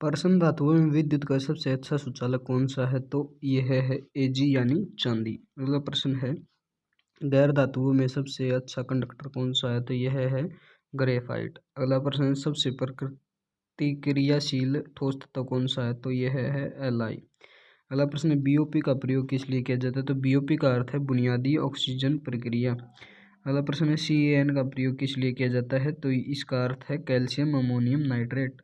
Person धातुओं में विद्युत का सबसे अच्छा सुचालक कौन सा है? तो यह है Ag यानी चांदी। अगला प्रश्न है गैर धातुओं में सबसे अच्छा कंडक्टर कौन सा है? तो यह है ग्रेफाइट। अगला प्रश्न है सबसे प्रतिक्रियाशील ठोस तत्व कौन सा है? तो यह है Li। अगला प्रश्न है बीओपी का प्रयोग किस लिए किया जाता है? तो बीओपी का अर्थ है बुनियादी ऑक्सीजन प्रक्रिया। अगला प्रश्न है CaN का प्रयोग किस लिए किया जाता है? तो इसका अर्थ है कैल्शियम अमोनियम नाइट्रेट।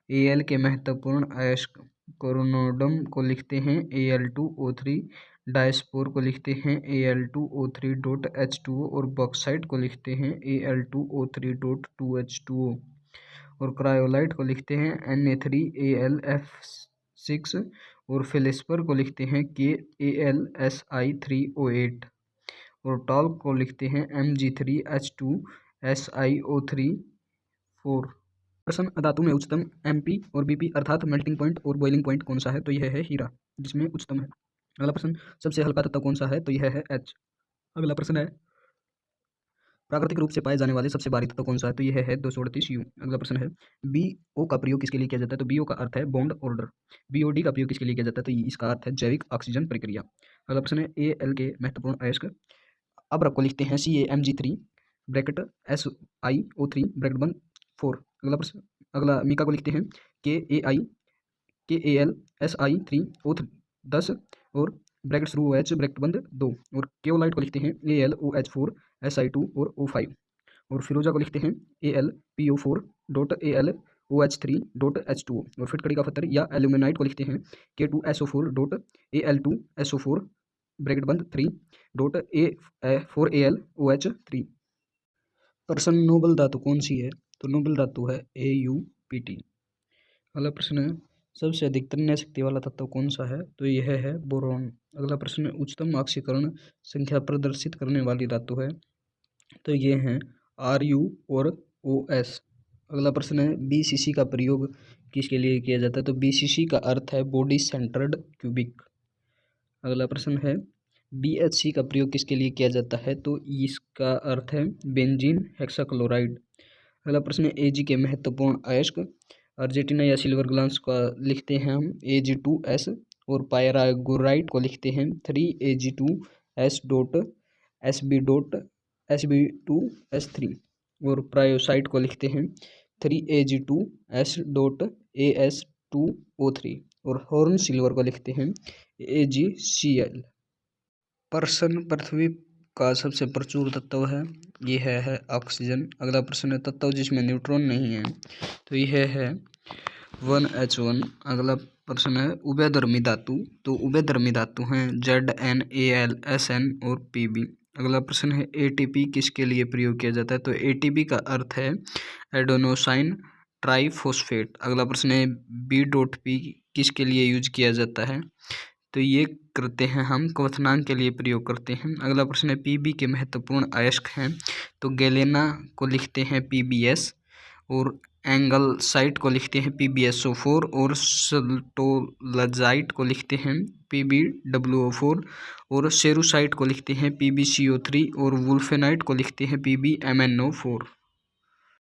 Al के महत्वपूर्ण अयस्क कोरोनोडम को लिखते हैं Al2O3, डायस्पोर को लिखते हैं Al2O3.H2O और बॉक्साइट को लिखते हैं Al2O3.2H2O और क्रायोलाइट को लिखते हैं Na3Alf6 और फेलिस्पर को लिखते हैं KAlSi3O8 और टॉल्क को लिखते हैं Mg3H2SiO3 4। प्रश्न धातु में उच्चतम MP और BP अर्थात मेल्टिंग पॉइंट और बॉइलिंग पॉइंट कौन सा है? तो यह है हीरा, जिसमें उच्चतम है। अगला प्रश्न सबसे हल्का तत्व कौन सा है? तो यह है H। अगला प्रश्न है प्राकृतिक रूप से पाए जाने वाले सबसे भारी तत्व कौन सा है? तो यह है 238 U। अगला प्रश्न है BO का प्रयोग किसके लिए किया जाता है? तो BO का अर्थ है बॉन्ड ऑर्डर। BOD का प्रयोग किसके लिए किया जाता है? तो इसका अर्थ है जैविक ऑक्सीजन प्रक्रिया। अगला प्रश्न है Al के महत्वपूर्ण अयस्क अब्रक को लिखते हैं CaMg3 ब्रैकेट SiO3 ब्रैकेट बंद 4। अगला प्रश्न अगला मीका को लिखते हैं KAlSi3O10 और ब्रैकेट शुरू OH ब्रैकेट बंद 2 और केओलाइट को लिखते हैं AlOH4Si2 और O5 और फिरोजा को लिखते हैं AlPO4.AlOH3.H2O और फिटकड़ी का पत्थर या एल्यूमिनाइट को लिखते हैं K2SO4.Al2SO4 ब्रैकेट बंद 3.4AlOH3। प्रश्न नोबल धातु कौन सी है? तो नोबल धातु है AuPt। अगला प्रश्न है सबसे अधिक तन्य शक्ति वाला तत्व कौन सा है? तो यह है बोरॉन। अगला प्रश्न है उच्चतम ऑक्सीकरण संख्या प्रदर्शित करने वाली धातु है? तो ये हैं Ru और OS। अगला प्रश्न है BCC का प्रयोग किसके लिए किया जाता है? तो BCC का अर्थ है बॉडी सेंटर्ड क्यूबिक। अगला प्रश्न है BHC का प्रयोग किसके लिए किया जाता है? तो इसका अर्थ है बेंजीन हेक्साक्लोराइड। अगला प्रश्न है Ag के महत्वपूर्ण अयस्क अर्जेंटीना या सिल्वर ग्लास का लिखते हैं हम Ag2S और पायरागोराइट को लिखते हैं 3Ag2SB2S3 और प्रायोसाइट को लिखते हैं 3Ag2S.As2O3 और हॉर्न सिल्वर को लिखते हैं AgCl। प्रश्न पृथ्वी का सबसे प्रचुर तत्व है? यह है ऑक्सीजन। अगला प्रश्न है तत्व जिसमें न्यूट्रॉन नहीं है? तो यह है 1H1। अगला प्रश्न है उभयधर्मी धातु। तो उभयधर्मी धातु हैं Zn, Al, Sn और Pb। अगला प्रश्न है ATP किसके लिए प्रयोग किया जाता है? तो ATP का अर्थ है एडेनोसाइन ट्राइफॉस्फेट। अगला प्रश्न है B.P किसके लिए यूज किया जाता है? तो ये करते हैं हम क्वथनांक के लिए प्रयोग करते हैं। अगला प्रश्न है Pb के महत्वपूर्ण अयस्क हैं? तो गैलेना को लिखते हैं PbS और एंगलसाइट को लिखते हैं PbSO4 और सल्टोलजाइट को लिखते हैं PbWO4 और सेरुसाइट को लिखते हैं PbCO3 और वुल्फेनाइट को लिखते हैं PbMnO4।